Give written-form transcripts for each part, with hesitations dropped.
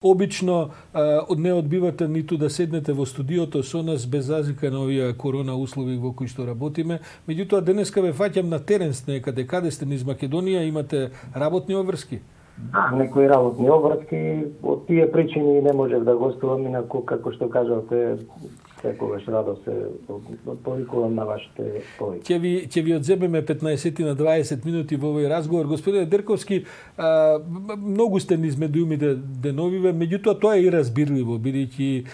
Обично не одбивате ниту да седнете во студиото со нас без разлика на овие корона услови во кои што работиме. Меѓутоа денеска ве фаќам на терен некаде. Каде сте низ Македонија, имате работни обврски? Да, некои работни обврски, од тие причини не можев да гостувам, инаку како што кажавте, секогаш радо се повикувам на вашите повики. Ќе ви одземеме 15 на 20 минути во овој разговор. Господине Дерковски, многу сте низ медиумите деновиве, меѓутоа тоа е и разбирливо, бидејќи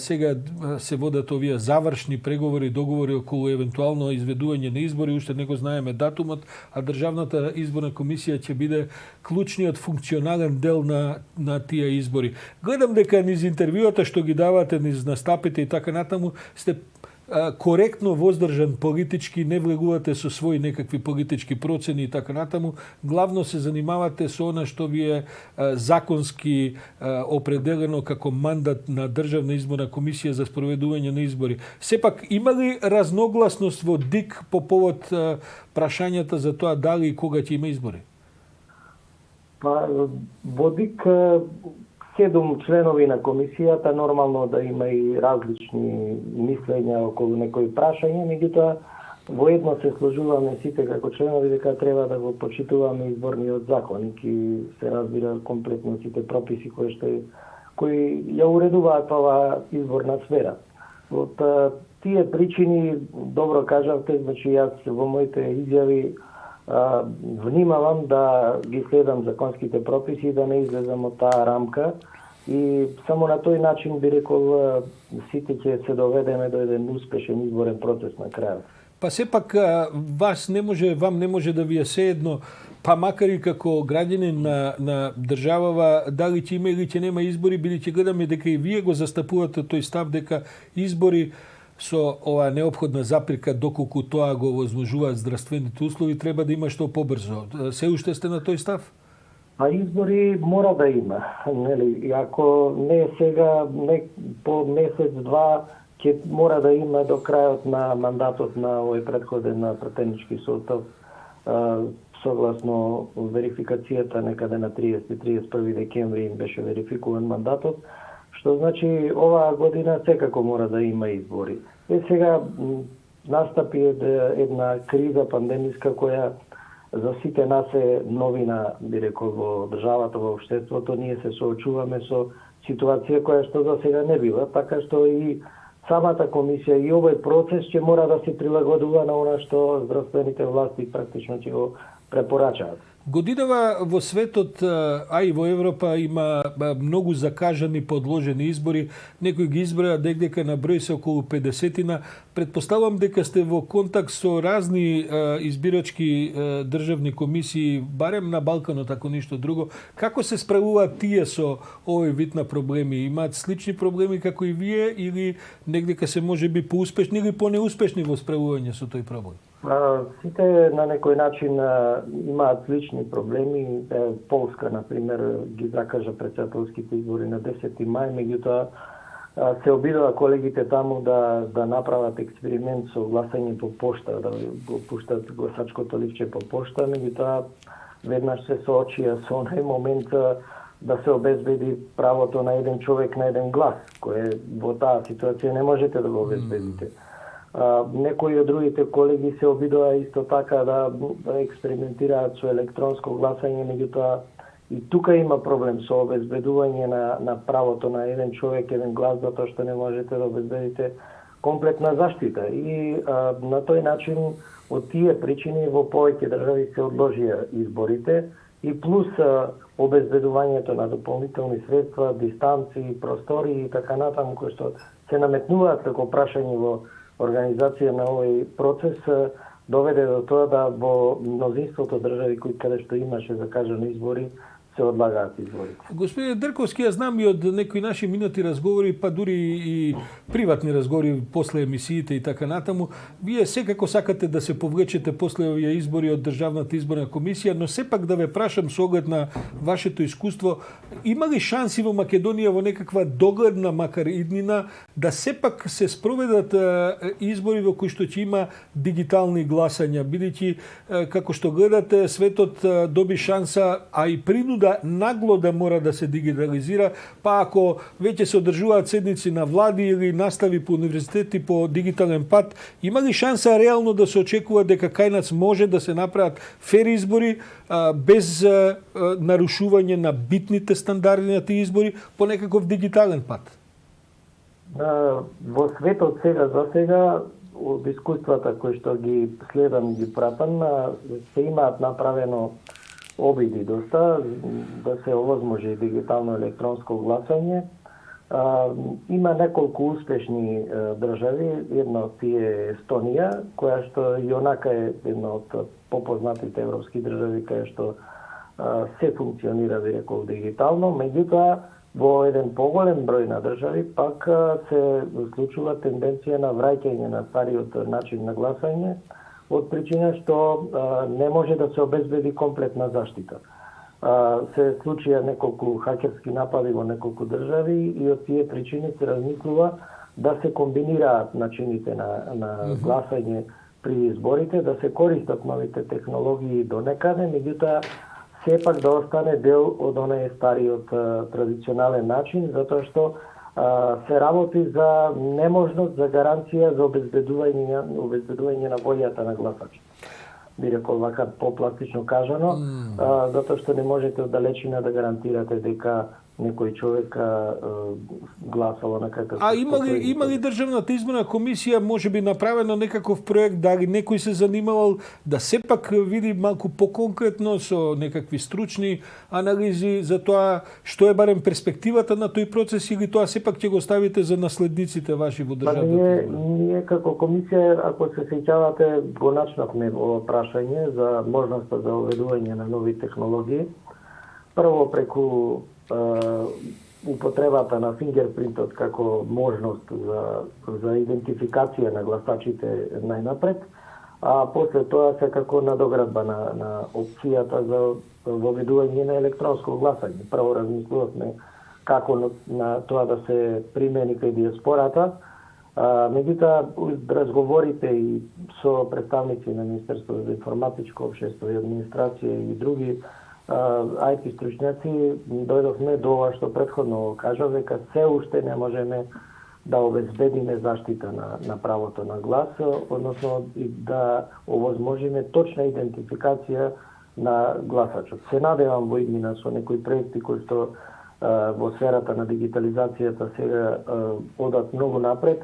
сега се водат овие завршни преговори, договори околу евентуално изведување на избори, уште не го знаеме датумот, а Државната изборна комисија ќе биде клучниот функционален дел на тие избори. Гледам дека низ интервјуата што ги давате, низ настапите и така натаму, сте коректно воздржан политички, не влегувате со своји некакви политички процени и така натаму, главно се занимавате со она што ви е законски определено како мандат на Државна изборна комисија за спроведување на избори. Сепак, има ли разногласност во ДИК по повод прашањата за тоа дали и кога ќе има избори? Па, во ДИК 7 членови на комисијата, нормално да има и различни мислења околу некои прашања, меѓутоа во едно се сложуваме сите како членови дека треба да го почитуваме изборниот законник и се разбира комплетно сите прописи кои ја уредуваат оваа изборна сфера. Од тие причини, добро кажавте, значи јас во моите изјави внимавам да ги следам законските прописи и да не излезам од таа рамка и само на тој начин би рекол сите ќе се доведеме до еден успешен изборен процес на крајот. Па сепак вам не може да ви е сеедно, па макар и како граѓанин на државава, дали ќе има или ќе нема избори, бидејќи гледаме дека и вие го застапувате тој став дека избори со оваа неопходна заприка доколку тоа го возможуваат здравствените услови, треба да има што побрзо. Се уште сте на тој став? А избори мора да има, нели? И ако не сега, не по месец-два, ќе мора да има до крајот на мандатот на овој претходен пратенички состав, согласно верификацијата некаде на 30-31 декември им беше верификуван мандатот, што значи оваа година секако мора да има избори. Сега настапи една криза пандемиска која за сите нас е новина, би рекол, во државата, во општеството. Ние се соочуваме со ситуација која што за сега не била, така што и самата комисија и овој процес ќе мора да се прилагодува на она што здравствените власти практично ќе го препорачаат. Годинава во светот, а и во Европа, има многу закажани подложени избори. Некои ги изброја дека на број се околу 50-тина. Предпоставам дека сте во контакт со разни избирачки државни комисии, барем на Балканот, ако ништо друго. Како се справуваат тие со овој вид на проблеми? Имаат слични проблеми како и вие или негдека се може би поуспешни или понеуспешни во справување со тој проблем? Сите на некој начин имаат слични проблеми. Полска, например, ги закажа председателските избори на 10 мај, меѓутоа се обидува колегите таму да направат експеримент со гласање по пошта, да го пуштат гласачкото ливче по пошта, меѓутоа веднаш се соочија со онај момент да се обезбеди правото на еден човек на еден глас, кое во таа ситуација не можете да го обезбедите. Некои од другите колеги се обидува исто така да експериментираат со електронско гласање, меѓутоа и тука има проблем со обезбедување на правото на еден човек, еден глас, затоа што не можете да обезбедите комплетна заштита. И на тој начин, од тие причини, во повеќе држави се одложија изборите и плюс обезбедувањето на дополнителни средства, дистанци, простори и така натаму, кои што се наметнуваат како прашање во организација на овој процес, доведе до тоа да во мнозинството држави каде што имаше закажани избори, се одлагаат изборите. Господине Дерковски, ја знам и од некои наши минати разговори, па дури и приватни разговори после емисиите и така натаму, вие секако сакате да се повлечете после овие избори од Државната изборна комисија, но сепак да ве прашам со оглед на вашето искуство, има ли шанси во Македонија во некаква догледна макар иднина да сепак се спроведат избори во кои што ќе има дигитални гласања, бидејќи како што гледате светот доби шанса, а и принуда нагло да мора да се дигитализира, па ако веќе се одржуваат седници на влади или настави по универзитети по дигитален пат, има ли шанса реално да се очекува дека кај нас може да се направат фер избори без нарушување на битните стандарди на тие избори по некаков дигитален пат? Во светот за сега, од искуствата кои што ги следам, ги пратам, се имаат направено обиди доста да се овозможи дигитално електронско гласање. Има неколку успешни држави, една од тие е Естонија, која што и онака е една од попознатите европски држави кај што се функционира, би рекол, дигитално. Меѓутоа, во еден поголем број на држави пак се случува тенденција на враќање на стариот начин на гласање, од причина што не може да се обезбеди комплетна заштита. Се случија неколку хакерски напади во неколку држави и од тие причини се размислува да се комбинираат начините на гласање при изборите, да се користат новите технологии до некаде, меѓутоа сепак да остане дел од онај стариот традиционален начин, затоа што се работи за неможност за гаранција за обезбедување на волјата на гласачите. Би рекол вака попластично кажано, затоа што не можете од далечина да гарантирате дека некој човек гласало на каков. Има ли Државната изборна комисија можеби направено некаков проект, дали некој се занимавал да сепак види малку поконкретно со некакви стручни анализи за тоа што е барем перспективата на тој процес, или тоа сепак ќе го ставите за наследниците ваши во Државната изборна? Ние како комисија, ако се сеќавате, го начнавме во прашање за можноста за оведување на нови технологии. Прво преку употребата на фингерпринтот како можност за идентификација на гласачите најнапред, а после тоа се како надоградба на опцијата за воведување на електронско гласање. Прво размислувавме како на тоа да се примени кај диаспората, меѓутоа разговорите и со представници на Министерството за информатичко општество и администрација и други IT стручњаци, дојдовме до ова што претходно кажав, дека се уште не можеме да обезбедиме заштита на правото на глас, односно и да овозможиме точна идентификација на гласачот. Се надевам во иднина со некои проекти кои што во сферата на дигитализацијата сега одат многу напред,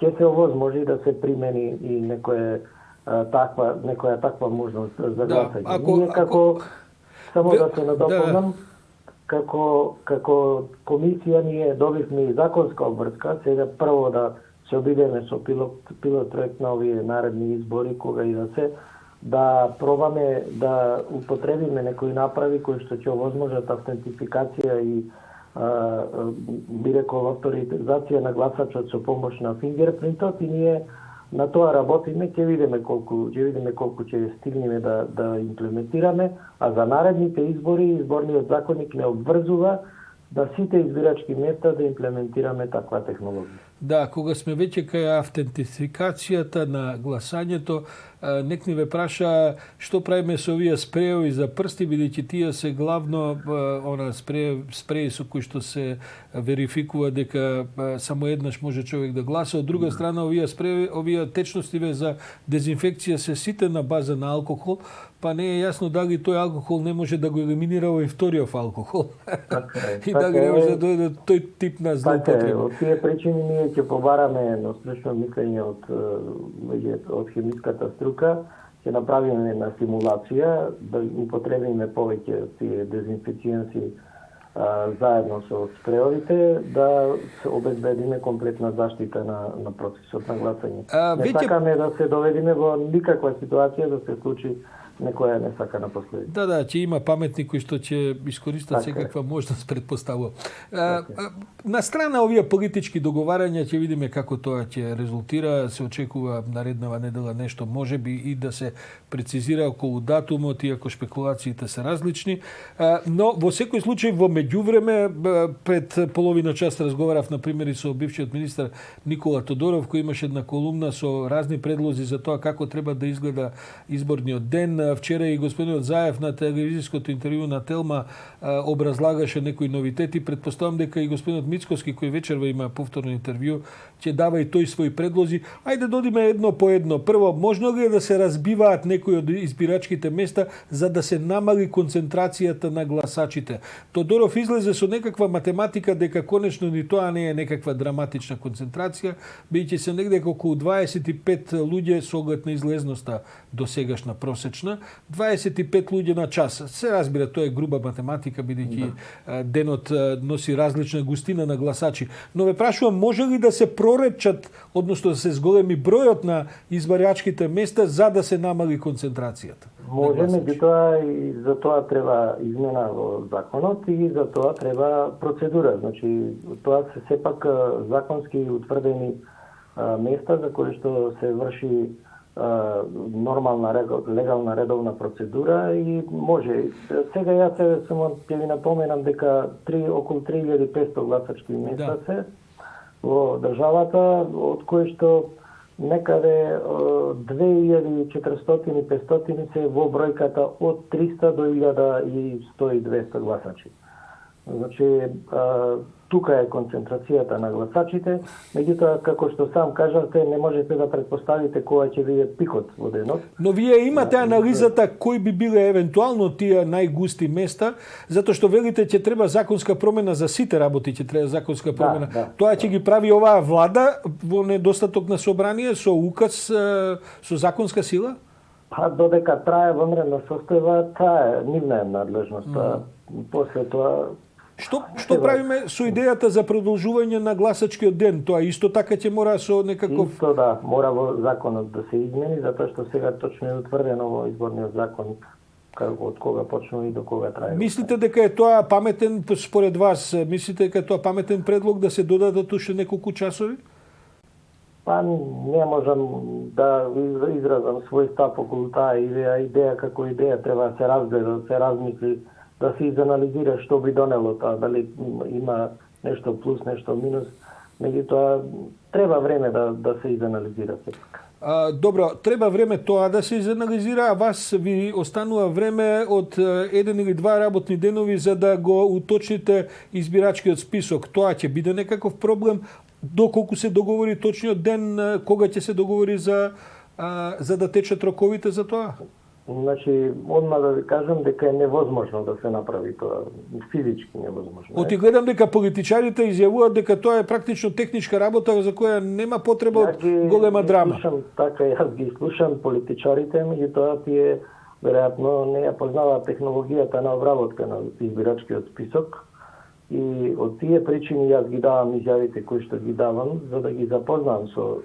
ќе се овозможи да се примени и некоја таква можност за гласање. Само да се надополнам, како комисија ние добивме и законска обврска, сега прво да се обидеме со пилот проект на овие наредни избори, кога и да пробаме да употребиме некои направи кои што ќе овозможат автентификација и би рекол авторизација на гласачот со помош на фингерпринтот, и ние на тоа работиме, ќе видиме колку ќе стигнеме да имплементираме, а за наредните избори изборниот законник не обврзува на сите избирачки места да имплементираме таква технологија. Да, кога сме веќе кај автентификацијата на гласањето, нек ни ве праша што правиме со овие спреови за прсти, бидејќи тие се главно спреи со кои што се верификува дека само еднаш може човек да гласа. Од друга страна, овие течностиве за дезинфекција се сите на база на алкохол, па не е јасно дали тој алкохол не може да го елиминира овој вториот алкохол. И дали не може да дојде до тој тип на злоупотреба. Од тие причини ние ќе побараме едно стручно мислење од хемиската струка, ќе направиме една симулација, да употребиме повеќе тие дезинфициенси заедно со спреовите, да се обезбедиме комплетна заштита на процесот на гласање. Не сакаме да се доведеме во никаква ситуација да се случи некоја не сака на последици. Да, ќе има паметни кои што ќе искористат секаква можност, предпоставувам. На страна овие политички договарања ќе видиме како тоа ќе резултира. Се очекува нареднава недела нешто можеби и да се прецизира околу датумот, иако шпекулациите се различни. Но во секој случај во меѓувреме пред половина час разговарав на пример и со бившиот министар Никола Тодоров, кој имаше една колумна со разни предлози за тоа како треба да изгледа изборниот ден, вчера и господинот Заев на телевизиското интервју на Телма образлагаше некои новитети. Предпоставам дека и господинот Мицковски, кој вечерва има повторно интервју, ќе дава и тој своји предлози. Ајде додиме едно по едно. Прво, можно ли да се разбиваат некои од избирачките места за да се намали концентрацијата на гласачите? Тодоров излезе со некаква математика дека конечно ни тоа не е некаква драматична концентрација, бидејќи се негде околу 25 луѓе со оглед на излезноста до сегашна просечна, 25 луѓе на час. Се разбира, тоа е груба математика, бидејќи денот носи различна густина на гласачи. Но ве прашувам, може ли да се проречат, односно да се зголеми бројот на избирачките места за да се намали концентрацијата? Може, меѓутоа и за тоа треба измена во законот и за тоа треба процедура. Значи, тоа се сепак законски утврдени места за кои што се врши нормална, легална, редовна процедура и може. Сега јас само ќе ви напоменам дека околу 3500 гласачки места се во државата, од кои што некаде 2400 и 500 се во бројката од 300 до 1100 и 200 гласачи. Значи, тука е концентрацијата на гласачите, меѓутоа, како што сам кажавте, не можете да предпоставите која ќе биде пикот во денот. Но вие имате анализата кои би биле евентуално тие најгусти места, затоа што велите ќе треба законска промена за сите работи, ќе треба законска промена. Тоа ќе ги прави оваа влада во недостаток на собрание со указ со законска сила? Па додека трае вонредна состојба, таа е нивна надлежност. После тоа Што правиме со идејата за продолжување на гласачкиот ден? Тоа исто така ќе мора со некаков... Исто да, мора во законот да се измени, затоа што сега точно е утврдено во изборниот закон од кога почнува и до кога трае. Мислите дека е тоа паметен, според вас, мислите дека е тоа паметен предлог да се додадат уште неколку часови? Па не можам да изразам свој став околу таа идеја како идеја, треба да се разгледа, да се размисли, да се изанализира што би донело тоа, дали има нешто плюс, нешто минус. Меѓутоа, треба време да се изанализира сепак. Добро, треба време тоа да се изанализира, а вас ви останува време од 1 или 2 работни денови за да го уточните избирачкиот список. Тоа ќе биде некаков проблем, доколку се договори точниот ден, кога ќе се договори за да течат роковите за тоа? Значи, одма да ви кажам дека е невозможно да се направи тоа, физички невозможно. Гледам дека политичарите изјавуваат дека тоа е практично техничка работа за која нема потреба од голема драма. Јас ги слушам политичарите, меѓутоа тие веројатно не ја познаваат технологијата на обработка на избирачкиот список и од тие причини јас ги давам изјавите кои што ги давам за да ги запознам со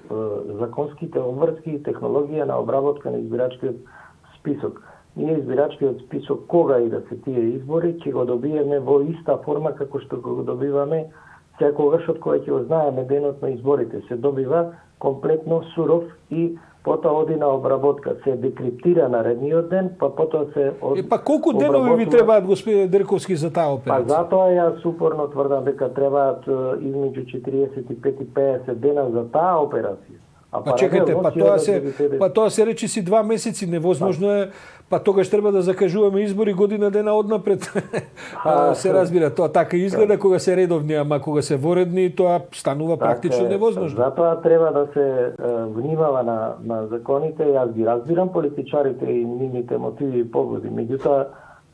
законските обврски и технологија на обработка на избирачкиот список. Ние избирачкиот список, кога и да се тие избори, ќе го добиеме во иста форма како што го добиваме секогаш од која ќе го знаеме денот на изборите. Се добива комплетно суров и потоа оди на обработка. Се декриптира наредниот ден, па потоа се Па колку денови ви требаат, господине Дерковски, за таа операција? Па затоа јас упорно тврдам дека требаат измеѓу 45 и 50 дена за таа операција. Па чекайте, тоа се речи си 2 месеци, невозможно е, па тогаш треба да закажуваме избори година дена однапред. Се разбира, тоа така изгледа кога се редовни, ама кога се воредни, тоа станува практично невозможно. Затоа треба да се внимава на законите, јас ги разбирам политичарите и нивните мотиви и побуди, меѓутоа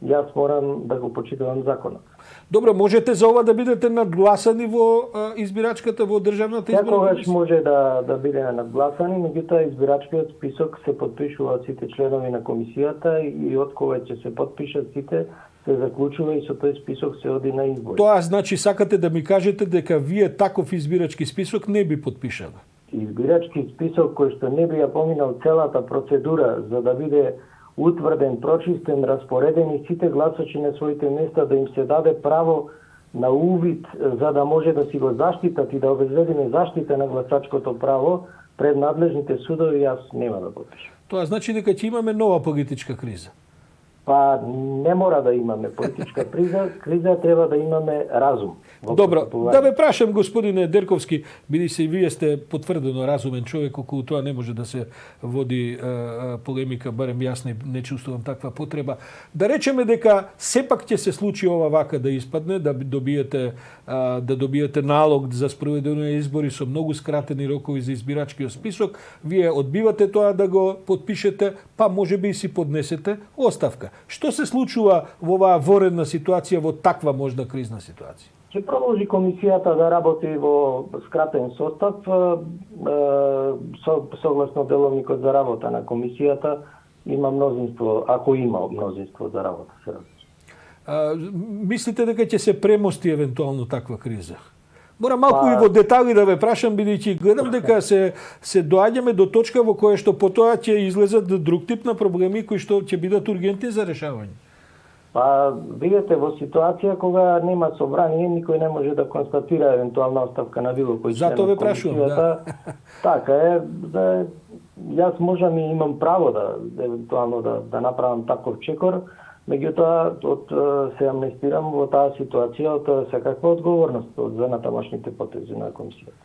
јас морам да го почитувам законот. Добро, можете за ова да бидете надгласани во избирачката, во државната изборна комисија? Секогаш може да биде надгласани, меѓутоа избирачкиот список се потпишува од сите членови на комисијата и од кога ќе се потпишат сите, се заклучува и со тој список се оди на избори. Тоа значи сакате да ми кажете дека вие таков избирачки список не би потпишали? Избирачки список кој што не би ја поминал целата процедура за да биде утврден, прочистен, распоредени сите гласачи на своите места, да им се даде право на увид за да може да си го заштитат и да обезбедиме заштита на гласачкото право пред надлежните судови, јас нема да потпишам. Тоа значи дека ќе имаме нова политичка криза. Па не мора да имаме политичка криза треба да имаме разум. Добро, да ве прашам, господине Дерковски, биде се и вие сте потврдено разумен човек, околу тоа не може да се води полемика, барем јас не чувствувам таква потреба. Да речеме дека сепак ќе се случи ова вака да испадне, да добиете налог за спроведување избори со многу скратени рокови за избирачкиот список, вие одбивате тоа да го подпишете, па можеби и си поднесете оставка. Што се случува во оваа воредна ситуација, во таква можна кризна ситуација? Ќе продолжи комисијата да работи во скратен состав, согласно деловникот за работа на комисијата, има мнозинство, ако има мнозинство за работа се различи. Мислите дека ќе се премости евентуално таква криза? Мора малку и во детали да ве прашам, бидејќи гледам дека се доаѓаме до точка во која што потоа ќе излезат друг тип на проблеми кои што ќе бидат ургентни за решавање. Па, видите, во ситуација кога нема собрание, никој не може да констатира евентуална оставка на било кој член. Зато ве прашувам, да. Така е, јас можам и имам право да евентуално да направам таков чекор, меѓутоа се амнестирам во таа ситуација од секаква одговорност за натамошните потези на комисијата.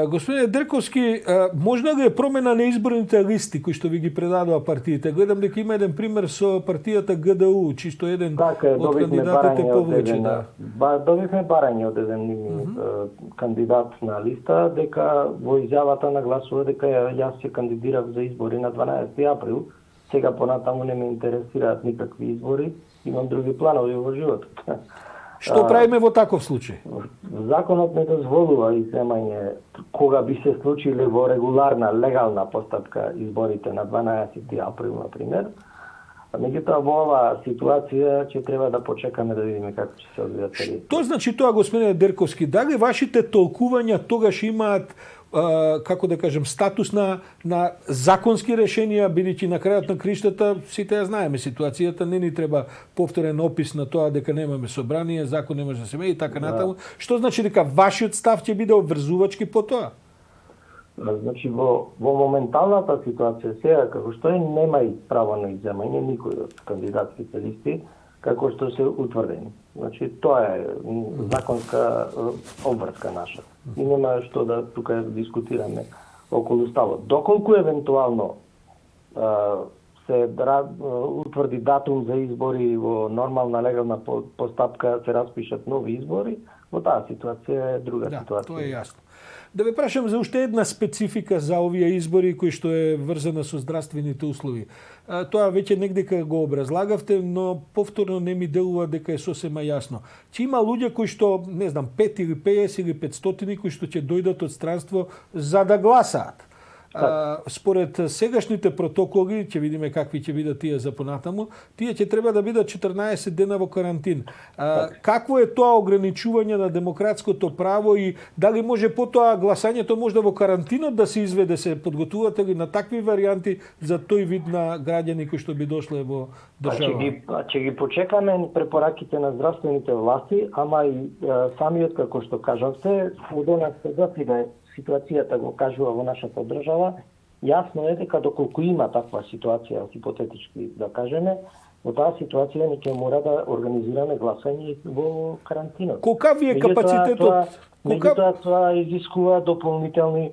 Господине Дерковски, можна ли е промена на изборните листи кои што ви ги предадува партиите? Гледам дека има еден пример со партијата ГДУ, чисто еден од кандидатите повлече. Добивме барање од еден кандидат на листа, дека во изјавата нагласува дека јас се кандидирав за избори на 12 април. Сега понатаму не ме интересираат никакви избори, имам други планови во животот. Што правиме во таков случај? Законот не дозволува изземање кога би се случиле во регуларна, легална постапка изборите на 12 април, например. Меѓутоа, во оваа ситуација ќе треба да почекаме да видиме како ќе се одвијат парите. Што значи тоа, господине Дерковски? Дали вашите толкувања тогаш имаат како да кажем, статус на законски решенија, бидејќи на крајот на криштата, сите ја знаеме ситуацијата, не ни треба повторен опис на тоа дека немаме собрание, закон не може да се мени и така натаму. Што значи дека вашиот став ќе биде обврзувачки по тоа? Значи, во моменталната ситуација сега, како што нема и право на изземање никој од кандидатските листи, како што се утврдени. Значи, тоа е законска обврска наша. И нема што да тука дискутираме околу ставот. Доколку евентуално се утврди датум за избори во нормална легална постапка, се распишат нови избори, во таа ситуација е друга ситуација. Тоа е јасно. Да ве прашам за уште една специфика за овие избори кои што е врзана со здравствените услови. Тоа веќе негдека го образлагавте, но повторно не ми делува дека е сосема јасно. Ќе има луѓе кои што, не знам, 5 или 50 или 500 кои што ќе дојдат од странство за да гласаат. Според сегашните протоколи, ќе видиме какви ќе бидат тие за понатаму, тие ќе треба да бидат 14 дена во карантин. Какво е тоа ограничување на демократското право и дали може потоа гласањето можда во карантинот да се изведе, се подготувате ли на такви варијанти за тој вид на граѓани кои што би дошле во држава? Ќе ги почекаме препораките на здравствените власти, ама и самиот, како што кажавте, судонак сега ситуацијата го кажува во нашата држава, јасно е дека доколку има таква ситуација, хипотетички да кажеме, во таа ситуација ни ќе мора да организираме гласање во карантинот. Колка ви е капацитетот? Меѓутоа тоа изискува дополнителни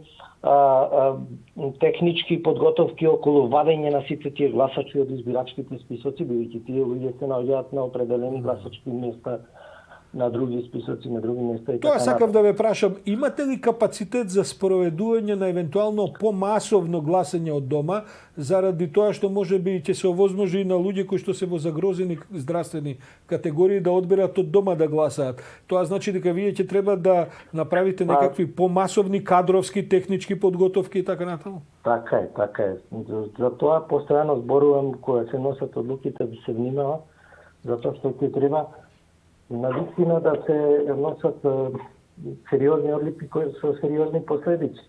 технички подготовки околу вадење на сите тие гласачи од избирачките списоци, бидејќи тие луѓе се наоѓаат на определени гласачки места, на други списоци, на други места и така. Тоа сакав да ве прашам, имате ли капацитет за спроведување на евентуално помасовно гласање од дома, заради тоа што можеби ќе се овозможи и на луѓе кои што се во загрозени здравствени категории да одберат од дома да гласаат? Тоа значи дека вие ќе треба да направите некакви помасовни кадровски, технички подготовки и така натаму? Така е. За тоа постојано зборувам кога се носат одлуките да се внимава, затоа што ќе треба на вистина да се носат сериозни одлуки кои со сериозни последици.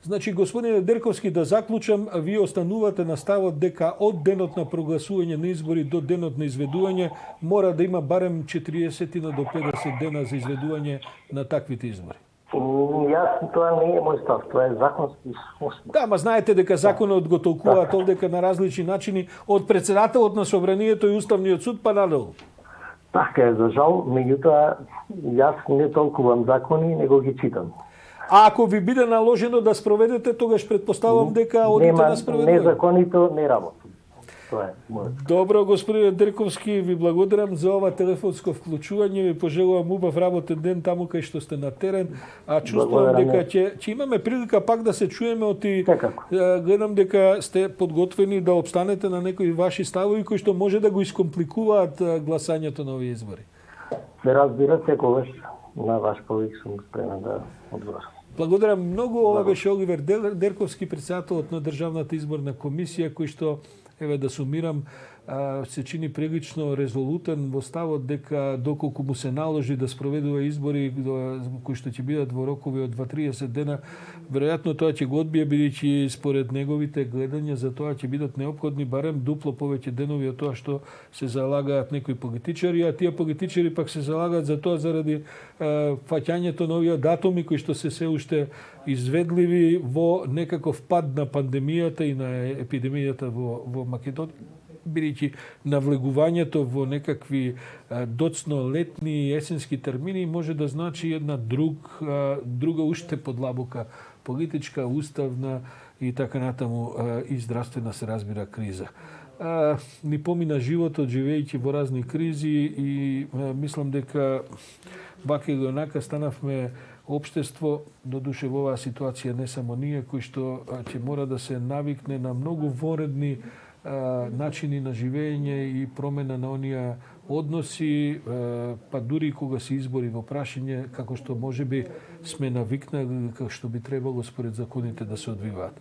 Значи, господине Дерковски, да заклучам, вие останувате на ставот дека од денот на прогласување на избори до денот на изведување мора да има барем 40 до 50 дена за изведување на таквите избори. Јас, тоа не е мој став, тоа е законски основ. Да, ма знаете дека законот го толкуваат овдека на различни начини од председателот на собранието и Уставниот суд па надолу. Така е, за жал, меѓутоа јас не толкувам закони, него ги читам. А ако ви биде наложено да спроведете, тогаш предпоставам дека одите да спроведете. Незаконито не работи. Тоа е мојот. Добро, господине Дерковски, ви благодарам за ова телефонско вклучување, ви пожелувам убав работен ден таму кај што сте на терен, а чувствувам дека ќе имаме прилика пак да се чуеме оти. Гледам дека сте подготвени да обстанете на некои ваши ставови кои што може да го искомпликуваат гласањето на овие избори. Се разбира, секогаш на ваш повик сум спремен да одговорам. Благодарам многу. Ова беше Оливер Дерковски, председателот на Државната изборна комисија, кој што, еве да сумирам, се чини прилично резолутен во ставот дека доколку му се наложи да спроведува избори кои што ќе бидат во рокови од 2-30 дена, веројатно тоа ќе го одбие, бидејќи според неговите гледања за тоа ќе бидат неопходни барем дупло повеќе денови од тоа што се залагаат некои политичари, а тие политичари пак се залагаат за тоа заради фаќањето на овие датуми кои што се уште изведливи во некаков пад на пандемијата и на епидемијата во Македонија, бидејќи навлегувањето во некакви доцно летни и есенски термини може да значи една друга уште подлабока политичка, уставна и така натаму и здравствена, се разбира, криза. Ни помина животот живејќи во разни кризи и мислам дека вака или онака станавме општество, додуше во оваа ситуација не само ние, кои што ќе мора да се навикне на многу воредни начини на живење и промена на оние односи, па дури кога се избори во прашање, како што можеби сме навикнали, како што би требало според законите да се одвиваат.